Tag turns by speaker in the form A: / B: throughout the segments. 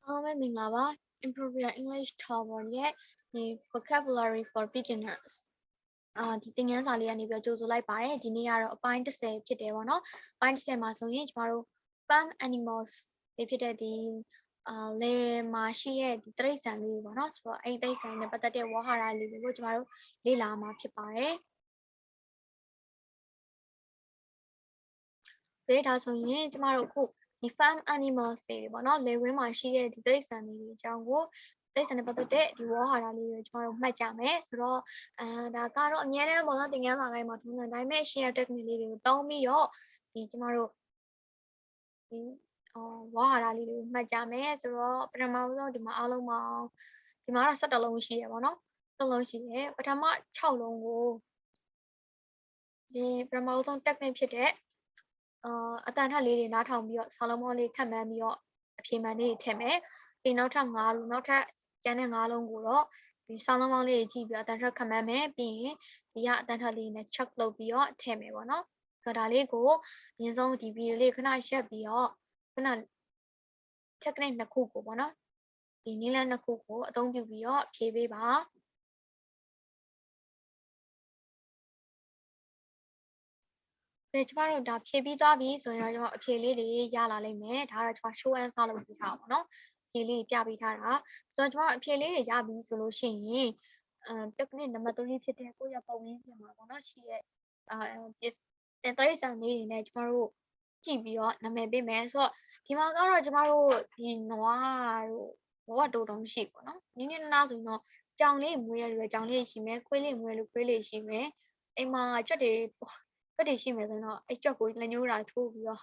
A: Minglawa, improve your English toward yet the vocabulary for beginners. ဒီသင်ခန်းစာလေးကနေပြီးတော့ကြိုဆိုလိုက်ပါတယ်ဒီနေ့ကတော့အပိုင်း30ဖြစ်တယ်ပေါ့နော်အပိုင်း30မှာဆိုရင်ကျမတို့ farm animals တွေဖြစ်တဲ့ဒီလယ်မှာရှိတဲ့ဒီတိရစ္ဆာန်လေးပေါ့နော်ဆိုတော့အဲ့ဒီတိရစ္ဆာန်နဲ့ပတ်သက်တဲ့ဝါဟာရလေးတွေကိုကျမတို့လေ့လာမှာဖြစ်ပါတယ်ဒါဆိုရင်ကျမတို့အခုဒီ farm animals တွေပေါ့နော်လယ်ဝင်းမှာရှိတဲ့ဒီတိရစ္ဆာန်လေးတွေအကြောင်းကိုတိရစ္ဆာန်နဲ့ပတ်သက်တဲ့ဒီဝါဟာရလေးတွေကျမတို့မှတ်ကြမယ်ဆိုတော့ဒါကတော့အများနဲ့ပေါ့နော်သင်ခန်းစာတိုင်းမှာထုံးစံတိုင်းပဲ share technique လေးတွေကိုတောင်းပြီးတော့ဒီကျမတို့ဒီဝါဟာရလေးတွေကိုမှတ်ကြမယ်ဆိုတော့ပထမဆုံးဒီမှာအားလုံးမှာဒီမှာတော့17လုံးရှိရပါတော့17လုံးရှိတယ်ပထမ6လုံးကိုဒီပထမဆုံး technique ဖြစ်တဲ့အတန်ထက်လေးတွေနားထောင်ပြီးတော့စာလုံးပေါင်းလေးခန့်မှန်းပြီးတော့အဖြေမှန်လေးထည့်မယ်ပြီးနောက်ထပ်5လုံးနောက်ထပ်ကျန်တဲ့5လုံးကိုတော့ဒီစာလုံးပေါင်းလေးကြည့်ပြီးတော့အတန်ထက်ခန့်မှန်းမယ်ပြီးရင်ဒီကအတန်ထက်လေးနဲ့ check လုပ်ပြီးတော့ထည့်မယ်ပေါ့နော်ဆိုတော့ဒါလေးကိုအရင်ဆုံးဒီဗီဒီယိုလေးခဏရက်ပြီးတော့ခဏ technique 2ခုကိုပေါ့နော်ဒီနည်းလမ်း2ခုကိုအသုံးပြုပြီးတော့ဖြေပေးပါကျမတို့ဒါဖြည့်ပြီးသွားပြီဆိုရင်တော့အဖြေလေးတွေရလာလိမ့်မယ်ဒါကတော့ကျမ show answer လုပ်ပြီးထားပါတော့အဖြေလေးပြပေးထားတာဆိုတော့ကျမအဖြေလေးတွေရပြီဆိုလို့ရှိရင်technique နံပါတ်3ဖြစ်တဲ့ကိုယ့်ရဲ့ပုံရင်းပြင်မှာပေါ့နော်ရှိတဲ့တင်တရိတ်ဆန်လေးတွေနဲ့ကျမတို့ကြည့်ပြီးတော့နာမည်ပေးမယ်ဆိုတော့ဒီမှာကတော့ကျမတို့ဒီနွားတို့ဘောကတိုးတုံးရှိပေါ့နော်နည်းနည်းနားဆိုရင်တော့ကြောင်လေးမွေးရလို့ကြောင်လေးရှိမယ်ခွေးလေးမွေးလို့ခွေးလေးရှိမယ်အိမ်မှာကြွက်တွေရှိမယ်ဆိုရင်တော့အဲ့ကြွက်ကိုလက်ညှိုးတာထိုးပြီးတော့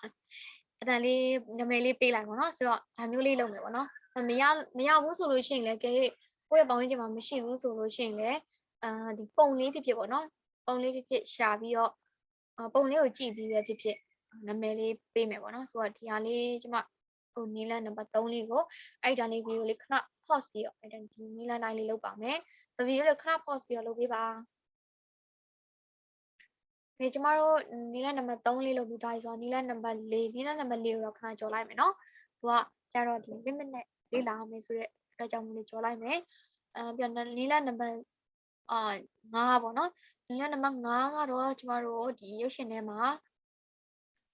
A: အတန်လေးနာမည်လေးပေးလိုက်ပါတော့ဆိုတော့ဒါမျိုးလေးလုပ်မယ်ပေါ့နော်မရဘူးဆိုလို့ရှိရင်လည်းကိုယ့်ရဲ့ပေါင်းရင်းချိန်မှာမရှိဘူးဆိုလို့ရှိရင်လည်းဒီပုံလေးဖြစ်ဖြစ်ပေါ့နော်ပုံလေးဖြစ်ဖြစ်ရှာပြီးတော့ပုံလေးကိုကြည့်ပြီးပဲဖြစ်ဖြစ်နာမည်လေးပေးမယ်ပေါ့နော်ဆိုတော့ဒီဟာလေးကျမဟိုနီလန်နံပါတ်3လေးကိုအဲ့ဒါလေးဗီဒီယိုလေးခဏ pause ပြီးတော့အဲ့ဒါဒီနီလန်တိုင်းလေးလုပ်ပါမယ်ဗီဒီယိုလေးခဏ pause ပြီးတော့လုပ်ပေးပါကျမတို့နီလန်နံပါတ်3လေးလုပ်ပြီးသားဆိုတော့နီလန်နံပါတ်4နီလန်နံပါတ်4ကိုတော့ခဏကြော်လိုက်မယ်နော်သူကကျတော့ဒီမိနစ်နဲ့လေးလာမယ်ဆိုတဲ့အတွက်ကြောင့်မလို့ကြော်လိုက်မယ်ပြီးတော့နီလန်နံပါတ်5ပေါ့နော်နီလန်နံပါတ်5ကတော့ကျမတို့ဒီရုပ်ရှင်ထဲမှာ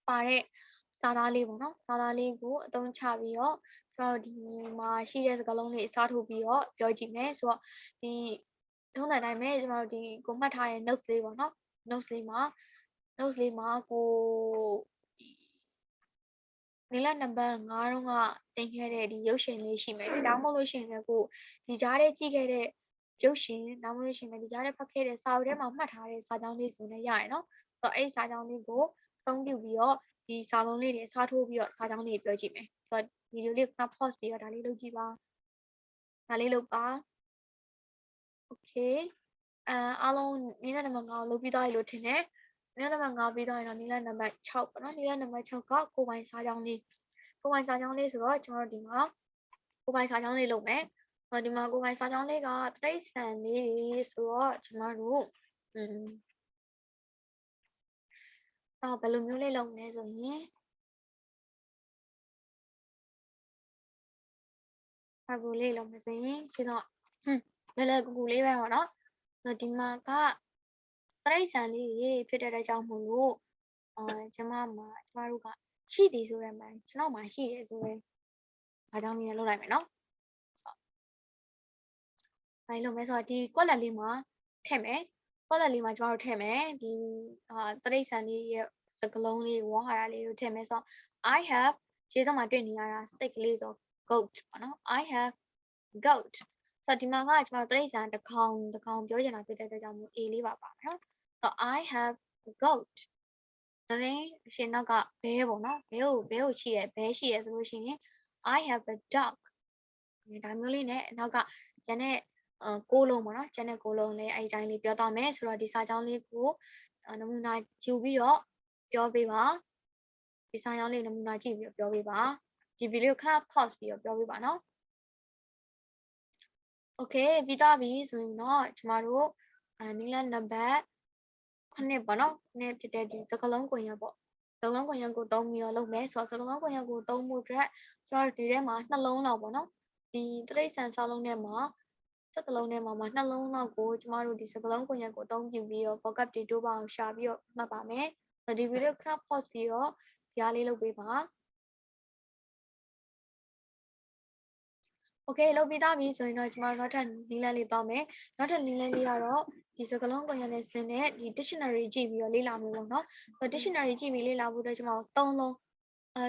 A: ပါတဲ့စာသားလေးပေါ့နော်စာသားလေးကိုအသုံးချပြီးတော့ကျမတို့ဒီမှာရှိတဲ့စကားလုံးလေးအစားထိုးပြီးတော့ပြောကြည့်မယ်ဆိုတော့ဒီထုံးစံတိုင်းပဲကျမတို့ဒီကိုမှတ်ထားတဲ့ notes လေးပေါ့နော် notes လေးမှာကိုနီလနံပါတ်5တုန်းကတင်ခဲ့တဲ့ဒီရုပ်ရှင်လေးရှိမယ်ဒါမှမဟုတ်လို့ရှိရင်လည်းကိုဒီကြားထဲကြည့်ခဲ့တဲ့ရုပ်ရှင်ဒါမှမဟုတ်လို့ရှိရင်လည်းဒီကြားထဲဖတ်ခဲ့တဲ့စာအုပ်ထဲမှာမှတ်ထားတဲ့စာကြောင်းလေးဆိုလည်းရရနော်ဆိုတော့အဲ့ဒီစာကြောင်းလေးကိုအသုံးပြုပြီးတော့ဒီစာလုံးလေးတွေစားထိုးပြီးတော့စာကြောင်းလေးပြောကြည့်မယ်ဆိုတော့ဗီဒီယိုလေးက pause ပြီးတော့ဒါလေးလုပ်ကြည့်ပါဒါလေးလုပ်ပါ okay အားလုံးနီလနံပါတ်5ကိုလုပ်ပြီးသားလို့ထင်တယ်နီလနံပါတ်5ပြီးတော့ရင်တော့နီလနံပါတ်6ပေါ့နော်နီလနံပါတ်6ကကိုပိုင်စာကြောင်းလေးဆိုတော့ကျွန်တော်တို့ဒီမှာကိုပိုင်စာကြောင်းလေးလုပ်မယ်ဒီမှာကိုပိုင်စာကြောင်းလေးကတရိတ်ဆန်လေးဆိုတော့ကျွန်တော်တို့ဘယ်လိုမျိုးလေးလုပ်လဲဆိုရင်ဘယ်လိုလေးလုပ်မစရင်ရှင်းတော့လဲကူကူလေးပဲပေါ့နော်ဒီမှာကတရိတ်ဆန်လေးဖြစ်တဲ့အတွက်ကြောင့်မို့လို့ကျမတို့ကရှိသည်ဆိုတဲ့မှကျွန်တော်မှရှိတယ်ဆိုရင်ဒါကြောင့်လည်းလုပ်လိုက်မယ်နော်ဘာလို့လဲဆိုတော့ဒီ color လေးမှာထည့်မယ် color လေးမှာကျမတို့ထည့်မယ်ဒီတရိတ်ဆန်လေးရဲ့စကလုံးလေးဝါဟာရလေးကိုထည့်မယ်ဆိုတော့ I have ခြေစောင်းမှာတွေ့နေရတာစိတ်ကလေးဆို goat ပေါ့နော် I have goat ဆိုတော့ဒီမှာကကျမတို့တရိတ်ဆန်တစ်ကောင်ပြောချင်တာဖြစ်တဲ့အတွက်ကြောင့်မို့ A လေးပါမယ်နော်ဆိုတော့ I have a goat ဒါလည်းရှင်နောက်ကဘဲပေါ့နော်ဘဲကိုရှိရဘဲရှိရဆိုလို့ရှိရင် I have a dog ဒါမျိုးလေးနဲ့နောက်ကကျန်တဲ့6လုံးပေါ့နော်ကျန်တဲ့6လုံးလေးအဲ့ဒီတိုင်းလေးပြောသွားမယ်ဆိုတော့ဒီစာကြောင်းလေးကိုနမူနာယူပြီးတော့ပြောပေးပါဒီစာကြောင်းလေးနမူနာကြည့်ပြီးတော့ပြောပေးပါဒီဗီဒီယိုခဏ pause ပြီးတော့ပြောပေးပါနော် okay ပြီးသွားပြီဆိုရင်တော့ကျမတို့နီလနံပါတ်9ပေါ့နော်9ဖြစ်တဲ့ဒီစကလုံးကွန်ရက်ပေါ့စကလုံးကွန်ရက်ကိုသုံးပြီးတော့လုပ်မယ်ဆိုတော့စကလုံးကွန်ရက်ကိုသုံးဖို့အတွက်ကျမတို့ဒီထဲမှာနှလုံးလောက်ပေါ့နော် ဒီတရိတ်ဆန်စာလုံးထဲမှာစက်တလုံးထဲမှာနှလုံးလောက်ကိုကျမတို့ဒီစကလုံးကွန်ရက်ကိုအသုံးပြုပြီးတော့ vocab တွေတိုးပါအောင်ရှာပြီးတော့မှတ်ပါမယ်ဒီဗီဒီယိုခဏ pause ပြီးတော့ကြားလေးလုပ်ပေးပါโอเคလုပ်ပြီးသားပြီဆိုရင်တော့ကျမတို့နောက်ထပ်နည်းလမ်းလေးပေါက်မယ်နောက်ထပ်နည်းလမ်းလေးကတော့ဒီစကားလုံးကွန်ရက်နဲ့ဆင်းတဲ့ဒီ dictionary ကြည့်ပြီးတော့လေ့လာမယ်ပေါ့နော် dictionary ကြည့်ပြီးလေ့လာဖို့အတွက်ကျမတို့3လုံး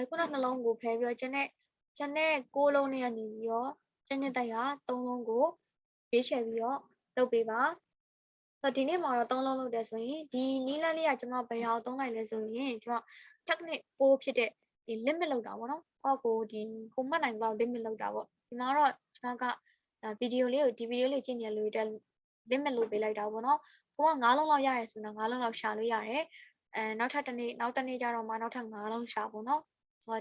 A: ခုနနှလုံးကိုဖယ်ပြီးတော့ကျန်တဲ့6လုံးနဲ့ကနေပြီးတော့ကျန်တဲ့တိုက်က3လုံးကိုရွေးချယ်ပြီးတော့လုပ်ပေးပါဒီနေ့မှာတော့3လုံးလုပ်တယ်ဆိုရင်ဒီနည်းလမ်းလေးကကျမဘယ်ဟာကိုသုံးလိုက်လဲဆိုရင်ကျမ technique 6ဖြစ်တဲ့ဒီ limit လောက်တာပေါ့နော်ကိုဒီကိုမှတ်နိုင်တော့ limit လောက်တာပေါ့ဒီမှာတော့ကျမကဗီဒီယိုလေးကိုဒီဗီဒီယိုလေးကြည့်နေလို့တက် limit လုပ်ပေးလိုက်တာပေါ့နော်ကိုက9လုံးလောက်ရရဲဆိုတော့9လုံးလောက်ရှာလို့ရတယ်နောက်ထပ်တစ်နေ့ကျတော့မှနောက်ထပ်9လုံးရှာပေါ့နော်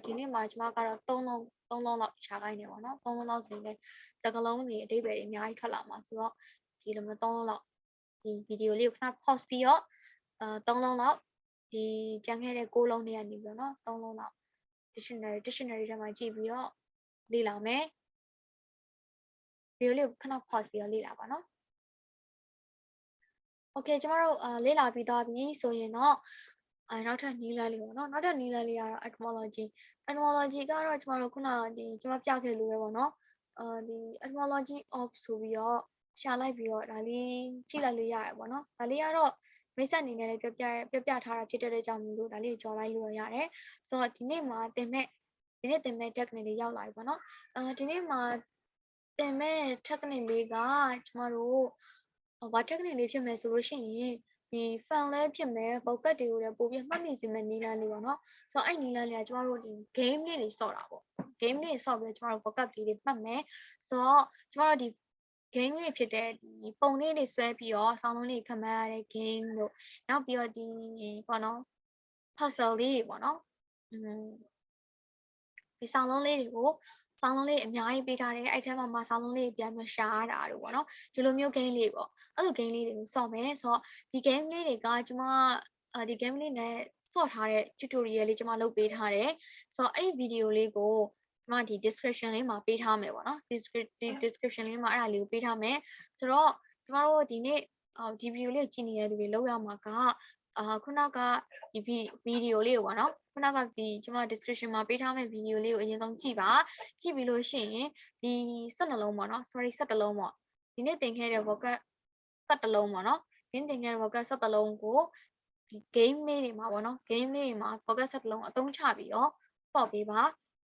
A: ဒီနေ့မှာကျမကတော့3လုံးလောက်ရှာခိုင်းနေပေါ့နော်3လုံးလောက်ဆိုရင်စကားလုံးတွေအဓိပ္ပာယ်တွေအများကြီးထွက်လာမှာဆိုတော့ဒီလိုမျိုး3လုံးလောက်ဒီဗီဒီယိုလေးကိုခဏ pause ပြီးတော့3လုံးလောက်ဒီကျန်ခဲ့တဲ့6လုံးတွေကနေပြီးတော့နော်3လုံးလောက် dictionary ထဲမှာကြည့်ပြီးတော့လေ့လာမယ်ဗီဒီယိုလေးကိုခဏ pause ပြီးတော့လေ့လာပါနော်โอเคကျမတို့လေ့လာပြီးသားပြီဆိုရင်တော့နောက်ထပ်နည်းလမ်းလေးပေါ့နော်နောက်ထပ်နည်းလမ်းလေးကတော့ etymology ကတော့ကျမတို့ခုနဒီကျမပြခဲ့လို့ပဲပေါ့နော်ဒီ etymology of ဆိုပြီးတော့ရှာလိုက်ပြီးတော့ဒါလေးကြည့်လိုက်လို့ရတယ်ပေါ့နော်ဒါလေးကတော့မိတ်ဆက်အနေနဲ့လည်းပြောပြထားတာဖြစ်တဲ့ကြောင့်မျိုးဒါလေးကိုကြော်လိုက်လို့ရတယ်ဆိုတော့ဒီနေ့မှာသင်မဲ့ technique လေးရောက်လာပြီပေါ့နော်ဒီနေ့မှာသင်မဲ့ technique လေးကကျမတို့ဘာ technique လေးဖြစ်မယ်ဆိုလို့ရှိရင်ဒီ fan လဲဖြစ်မယ် vocab တွေကိုလည်းပို့ပြီးမှတ်မိစေမယ့်နည်းလမ်းလေးပေါ့နော်ဆိုတော့အဲ့နည်းလမ်းလေးကကျမတို့ဒီ game လေးတွေဆော့တာပေါ့ game လေးဆော့ပြီးကျမတို့ vocab လေးတွေမှတ်မယ်ဆိုတော့ကျမတို့ဒီ game လေးဖြစ်တဲ့ဒီပုံလေးတွေဆွဲပြီးတော့ဆောင်းလုံးလေးခမန်းရတဲ့ game တို့နောက်ပြီးတော့ဒီပေါ့နော် puzzle လေးတွေပေါ့နော်ဒီဆောင်းလုံးလေးတွေကိုဆောင်းလုံးလေးအများကြီးပေးထားတယ်အဲ့ထဲမှာဆောင်းလုံးလေးပြန်မရှားတာတို့ပေါ့နော်ဒီလိုမျိုး game လေးပေါ့အဲ့လို game လေးတွေကိုဆော့မယ်ဆိုတော့ဒီ game လေးတွေကကျမဒီ game လေးနဲ့ဆော့ထားတဲ့ tutorial လေးကျမလုပ်ပေးထားတယ်ဆိုတော့အဲ့ဒီ video လေးကိုကျမဒီ description လေးမှာပေးထားမယ်ပေါ့နော် description လေးမှာအဲ့ဒါလေးကိုပေးထားမယ်ဆိုတော့ကျမတို့ဒီနေ့ဒီ video လေးကိုကြည့်နေတဲ့သူတွေလောက်ရမှာကခုနကဒီ video လေးကိုပေါ့နော်ခုနကဒီကျမ description မှာပေးထားမယ့် video လေးကိုအရင်ဆုံးကြည့်ပါကြည့်ပြီးလို့ရှိရင်ဒီ12လုံးပေါ့နော် sorry 17လုံးပေါ့ဒီနေ့သင်ခဲ့တဲ့ vocab 17လုံးပေါ့နော်ဒီနေ့သင်ခဲ့တဲ့ vocab 17လုံးကိုဒီ game လေးတွေမှာပေါ့နော် game လေးတွေမှာ vocab 17လုံးအသုံးချပြီးတော့ဆော့ပေးပါ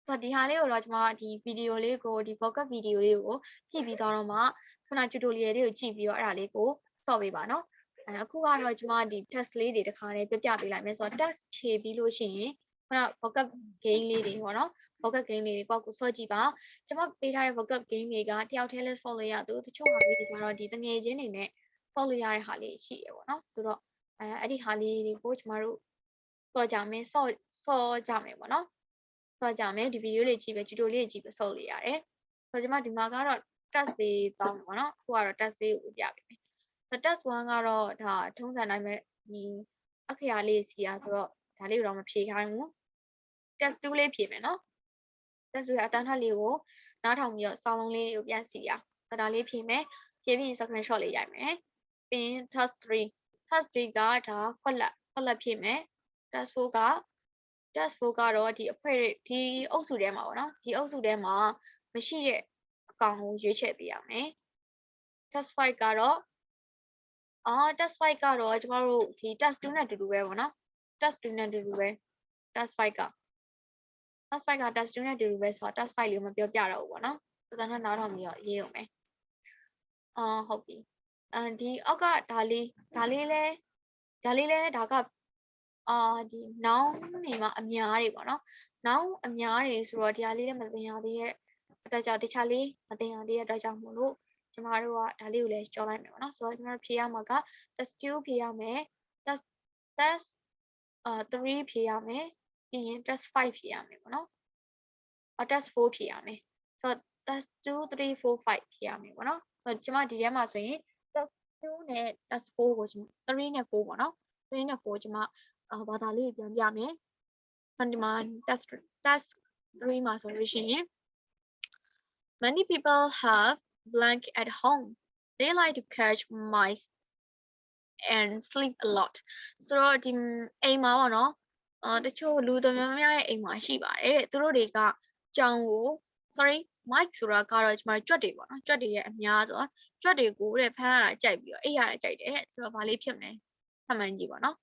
A: ဆိုတော့ဒီဟာလေးကိုတော့ကျမဒီ video လေးကိုဒီ vocab video လေးကိုကြည့်ပြီးတော့မှခုန tutorial လေးကိုကြည့်ပြီးတော့အဲ့ဒါလေးကိုဆော့ပေးပါနော်အခုကတော့ကျမဒီ test လေးတွေတစ်ခါလေးပြပေးလိုက်မယ်ဆိုတော့ test ဖြေပြီးလို့ရှိရင်ခုန vocab game လေးတွေပေါ့နော် vocab game လေးတွေကိုကိုဆော့ကြည့်ပါကျမပေးထားတဲ့ vocab game တွေကတယောက်တည်းလဲဆော့လို့ရသူတချို့ဟာလေးတွေကတော့ဒီတငယ်ချင်းတွေနဲ့ဆော့လို့ရတဲ့ဟာလေးရှိရပေါ့နော်ဆိုတော့အဲ့ဒီဟာလေးတွေကိုကျမတို့ဆော့ကြမယ်ဆော့ကြမယ်ပေါ့နော်ဆော့ကြမယ်ဒီဗီဒီယိုလေးကြည့်ပဲ tutorial လေးကြည့်ပဲဆော့လို့ရတယ်ဆိုတော့ကျမဒီမှာကတော့ test လေးတောင်းပေါ့နော်အခုကတော့ test လေးကိုပြပေးမယ်test 1ကတော့ဒါထုံးစံတိုင်းပဲဒီအခရာလေးစီရဆိုတော့ဒါလေးကိုတော့မဖြေခိုင်းဘူး test 2လေးဖြေမယ်နော် test 2ကအတန်းထက်လေးကိုနားထောင်ပြီးတော့စောင်းလုံးလေးကိုပြန်စီရဒါလေးဖြေမယ်ဖြေပြီး screenshot လေးရိုက်မယ်ပြီးရင် test 3ကဒါခွက်လက်ဖြေမယ် test 4ကတော့ဒီအဖွဲ့ဒီအုပ်စုထဲမှာပေါ့နော်ဒီအုပ်စုထဲမှာမရှိတဲ့အကောင်ကိုရွေးချယ်ပေးရမယ် test 5ကတော့test 5ကတော့ကျမတို့ဒီ test 2နဲ့အတူတူပဲပေါ့နော် test 2နဲ့အတူတူပဲ test 5က test 2နဲ့အတူတူပဲဆိုတော့ test 5လေးကိုမပြောပြတော့ဘူးပေါ့နော်တော်တော်နားထောင်ပြီးတော့ရေးအောင်မယ်ဟုတ်ပြီဒီအောက်ကဒါလေးလဲဒါကဒီ noun တွေမှာအများတွေပေါ့နော် noun အများတွေဆိုတော့ဒီဟာလေးလည်းမသိရသေးရဲ့အတွက်ကြောင့်တခြားလေးမသိရသေးတဲ့အတွက်ကြောင့်မို့လို့ကျမတို့ကဒါလေးကိုလည်းကြော်လိုက်မယ်ပေါ့နော်ဆိုတော့ကျမတို့ဖြေရမှာက test 2ဖြေရမယ် test 3ဖြေရမယ်ပြီးရင် test 5ဖြေရမယ်ပေါ့နော်test 4ဖြေရမယ်ဆိုတော့ test 2 3 4 5ဖြေရမယ်ပေါ့နော်ဆိုတော့ကျမဒီထဲမှာဆိုရင် test 2နဲ့ test 4ကိုကျမ3နဲ့4ပေါ့နော်3နဲ့4ကျမဘာသာလေးပြန်ပြမယ်ဒီမှာ test 3မှာဆိုလို့ရှိရင် Many people have blank at home. They like to catch mice and sleep a lot. ဆိုတော့ဒီအိမ်မှာပေါ့နော်တချို့လူတော်များများရဲ့အိမ်မှာရှိပါတယ်တဲ့သူတို့တွေကကြောင်ကို sorry mic ဆိုတာကတော့ကျွန်မကြွက်တွေပေါ့နော်ကြွက်တွေရဲ့အများဆိုတော့ကြွက်တွေကိုတဲ့ဖမ်းရတာကြိုက်ပြီးတော့အိပ်ရတာကြိုက်တယ်တဲ့ဆိုတော့ဗာလေးဖြစ်မလဲဖတ်မှန်းကြည့်ပါနော်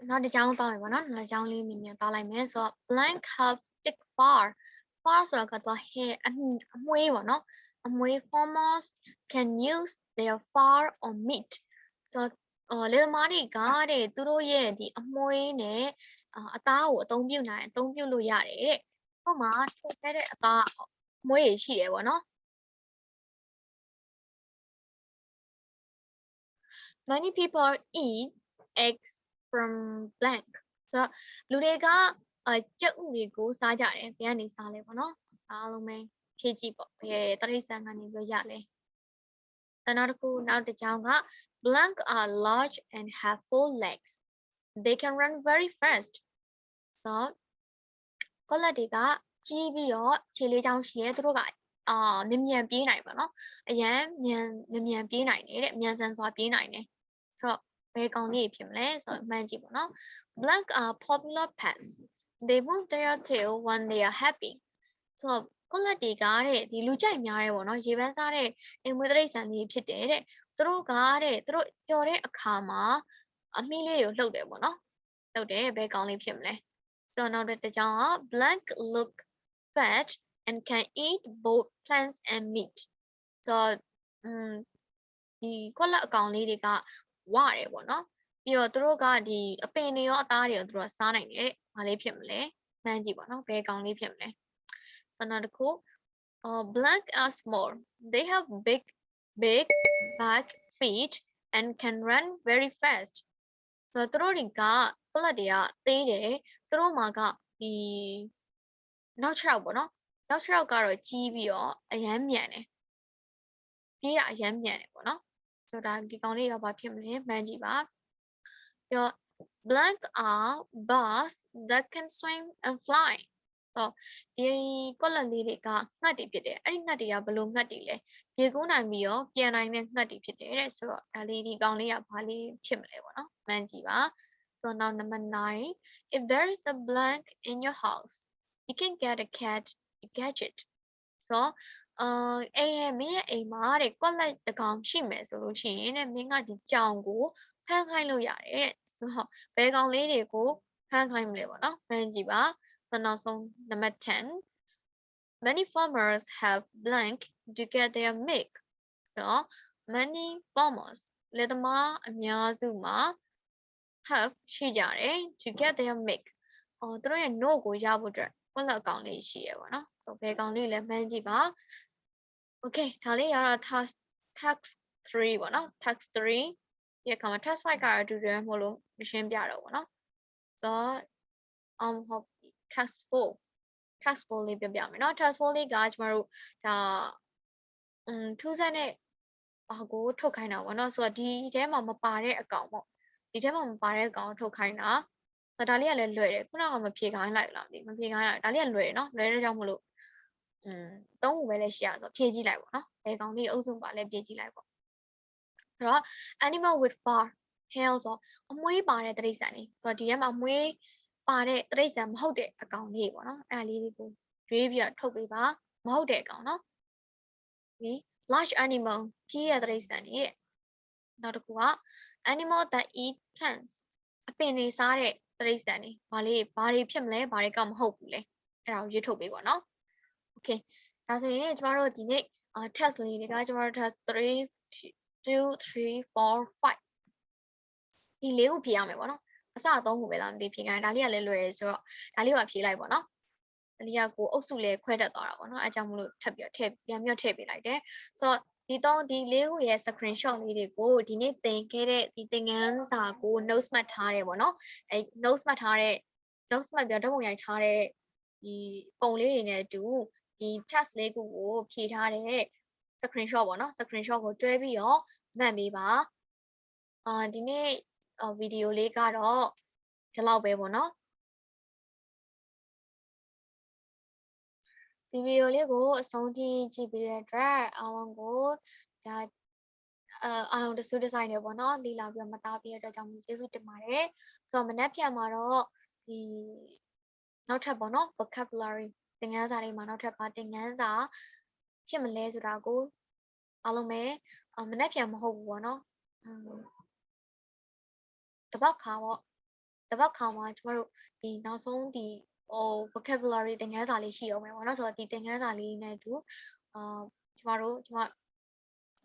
A: နောက်တစ်ကြောင်းတောင်းရပါနော်နောက်တစ်ကြောင်းလေးမြင်မြင်တောင်းလိုက်မယ်ဆိုတော့ blank have stick far far ဆိုတာကတော့ hair အမွှေးပေါ့နော်အမွှေး farmers can use their far or meat ဆိုတော့လေသမားတွေကတဲ့သူတို့ရဲ့ဒီအမွှေးနဲ့အသားကိုအသုံးပြုလို့ရတယ်တဲ့ဟိုမှာထုတ်ခဲ့တဲ့အသားအမွှေးတွေရှိတယ်ပေါ့နော် many people eat eggs from blank ဆိုတော့လူတွေကကြက်ဥတွေကိုစားကြတယ်ဘယ်ကနေစားလဲပေါ့နော်အားလုံးပဲဖြည့်ကြည့်ပေါ့ဘယ်တရိษံကနေပြောရလဲနောက်တစ်ကြောင်းက blank are large and have 4 legs they can run very fast ဆိုတော့ကောလက်တွေကကြီးပြီးတော့ခြေလေးချောင်းရှိရဲသူတို့ကမြန်ပြေးနိုင်ပါနော်အရန်မြန်ပြေးနိုင်တယ်တဲ့မြန်ဆန်စွာပြေးနိုင်တယ်ဆိုတော့ဘယ်ကောင်လေးဖြစ်မလဲဆိုတော့မှန်းကြည့်ပေါ့နော် blank are popular pets they move their tail when they are happy ဆိုတော့ကောလက်တွေကတဲ့ဒီလူကြိုက်များတယ်ပေါ့နော်ရေပန်းစားတဲ့အိမ်မွေးတိရစ္ဆာန်လေးဖြစ်တယ်တဲ့သူတို့ကတဲ့သူတို့ပျော်တဲ့အခါမှာအမီးလေးကိုလှုပ်တယ်ပေါ့နော်လှုပ်တယ်ဘယ်ကောင်လေးဖြစ်မလဲဆိုတော့နောက်တစ်ကြောင်းက blank look fat and can eat both plants and meat ဆိုတော့ဒီကောလက်အကောင်လေးတွေကဝတယ်ပေါ့နော်ပြီးတော့သူတို့ကဒီအပင်တွေရောအသားတွေရောသူတို့စားနိုင်တယ်တဲ့ဘာလေးဖြစ်မလဲမှန်းကြည့်ပေါ့နော်ဘယ်ကောင်လေးဖြစ်မလဲနောက်တစ်ခု blank are small they have big back feet and can run very fast ဆိုတော့သူတို့တွေကကောလက်တွေကသေးတယ်သူတို့မှာကဒီနောက်6ပေါ့နော်နောက်6ကတော့ကြီးပြီးတော့အရန်မြန်တယ်ပြေးတာအရန်မြန်တယ်ပေါ့နော်ဆိုတော့ဒီကောင်လေးကဘာဖြစ်မလဲမှန်းကြည့်ပါပြီးတော့ blank are birds that can swim and fly ဆိုဒီကောလက်လေးတွေကငှက်တွေဖြစ်တယ်အဲ့ဒီငှက်တွေကဘယ်လိုငှက်တွေလဲရေကူးနိုင်ပြီးတော့ပြန်နိုင်တဲ့ငှက်တွေဖြစ်တယ်တဲ့ဆိုတော့ဒါလေးဒီကောင်လေးကဘာလေးဖြစ်မလဲပေါ့နော်မှန်းကြည့်ပါဆိုတော့ number 9 if there is a blank in your house you can get a cat a gadget ဆိုအိမ်ရဲ့မင်းရဲ့အိမ်မှာတဲ့ကောက်လက်တကောင်ရှိမယ်ဆိုလို့ရှိရင်တဲ့မင်းကဒီကြောင်ကိုဖမ်းခိုင်းလို့ရတယ်တဲ့ဆိုတော့ဘယ်ကောင်လေးတွေကိုဖမ်းခိုင်းမလဲပေါ့နော်မှန်းကြည့်ပါဆိုနောက်ဆုံး number 10 many farmers have blank to get their milk ဆိုတော့ many farmers လယ်သမားအများစုမှာ have ရှိကြတယ် to get their milk သူတို့ရဲ့ note ကိုရဖို့အတွက်ကောက်လက်အကောင်လေးရှိရပါတော့ဆိုဘယ်ကောင်လေးလဲမှန်းကြည့်ပါ okay ဒါလေးရတော့ task 3ပေါ့နော် task 3ဒီအခါမှာ task 5ကတော့အတူတူမဟုတ်လို့မရှင်းပြတော့ဘူးเนาะဆိုတော့ဟုတ် task 4လေးပြပြမယ်เนาะ task 4လေးကကျမတို့ဒါထူးဆန်းတဲ့ဘာကိုထုတ်ခိုင်းတာပေါ့เนาะဆိုတော့ဒီထဲမှာမပါတဲ့အကောင်ပေါ့ဒီထဲမှာမပါတဲ့အကောင်ထုတ်ခိုင်းတာဒါလေးကလည်းလွယ်တယ်ခုနကမဖြေခိုင်းလိုက်လားမဖြေခိုင်းလိုက်ဒါလေးကလွယ်တယ်เนาะလွယ်တဲ့ကြောင့်မလို့သုံးခုပဲလည်းရှိရဆိုဖြည့်ကြည့်လိုက်ပေါ့နော်ဘယ်ကောင်လေးအုပ်စုပါလဲဖြည့်ကြည့်လိုက်ပေါ့ဆိုတော့ animal with fur hair ဆိုအမွှေးပါတဲ့တိရစ္ဆာန်လေးဆိုတော့ဒီထဲမှာမွှေးပါတဲ့တိရစ္ဆာန်မဟုတ်တဲ့အကောင်လေးပေါ့နော်အဲ့ဒါလေးတွေကိုရွေးပြီးတော့ထုတ်ပေးပါမဟုတ်တဲ့အကောင်နော်ဒီ large animal ကြီးတဲ့တိရစ္ဆာန်လေးနောက်တစ်ခုက animal that eat plants အပင်တွေစားတဲ့တိရစ္ဆာန်တွေဘာတွေဖြစ်မလဲဘာတွေကမဟုတ်ဘူးလဲအဲ့ဒါကိုရွေးထုတ်ပေးပါနော်Okay ဒါဆိုရင်ကျမတို့ဒီနေ့test လေးတွေကကျမတို့ test 3 2 3 4 5ဒီလေးကိုဖြေရမယ်ပေါ့နော်အစ3ခုပဲလားမသိဖြေခိုင်းဒါလေးကလည်းလွယ်ရဆိုတော့ဒါလေးကိုဖြေလိုက်ပေါ့နော်ဒါလေးကကိုအုပ်စုလေးခွဲတတ်သွားတာပေါ့နော်အဲကြောင့်မလို့ထပ်ပြီးတော့ပြန်ပြီးတော့ထည့်ပေးလိုက်တယ်ဆိုတော့ဒီလေးခုရဲ့ screenshot လေးတွေကိုဒီနေ့သင်ခဲ့တဲ့ဒီသင်ခန်းစာကို notes မှတ်ထားတယ်ပေါ့နော်အဲ notes မှတ်ထားတဲ့ notes မှတ်ပြီးတော့ဓာတ်ပုံရိုက်ထားတဲ့ဒီပုံလေးတွေနဲ့အတူဒီ test လေးခုကိုဖြည့်ထားတဲ့ screenshot ပေါ့နော် screenshot ကိုတွဲပြီးတော့မှတ်ပေးပါဒီနေ့ဗီဒီယိုလေးကတော့ ဒီလောက်ပဲပေါ့နော်ဒီဗီဒီယိုလေးကိုအဆုံးထိကြည့်ပြီးတဲ့အတွက်အားလုံးကိုဒါအားလုံးတစုတဆိုင်နေပေါ့နော်လီလာပြီးတော့မသားပြီးတဲ့အတွက်ကြောင့်ကျေးဇူးတင်ပါတယ်ဆိုတော့မနက်ဖြန်မှာတော့ဒီနောက်ထပ်ပေါ့နော် vocabulary သင်ခန်းစာတွေမှာနောက်ထပ်ပါသင်ခန်းစာဖြစ်မလဲဆိုတာကိုအားလုံးပဲမနက်ဖြန်မဟုတ်ဘူးပေါ့နော်တပတ်ခါပေါ့တပတ်ခါမှာကျမတို့ဒီနောက်ဆုံးဒီvocabulary သင်ခန်းစာလေးရှိအောင်မယ်ပေါ့နော်ဆိုတော့ဒီသင်ခန်းစာလေးနဲ့အတူကျ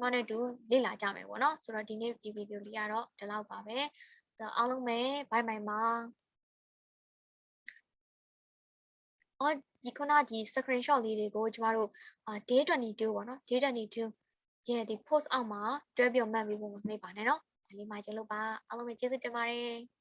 A: မနဲ့အတူလေ့လာကြမယ်ပေါ့နော်ဆိုတော့ဒီနေ့ဒီဗီဒီယိုလေးကတော့ဒီလောက်ပါပဲအားလုံးပဲဘိုင်ဘိုင်ပါဒီခုနဒီ screenshot လေးတွေကိုကျမတို့day 22ပေါ့နော် day 22ရဲ့ဒီ post အောက်မှာတွဲပြီးမှတ်ပြီးဖို့မမေ့ပါနဲ့เนาะဒါလေးမှကျလို့ပါအားလုံးပဲကျေးဇူးတင်ပါတယ်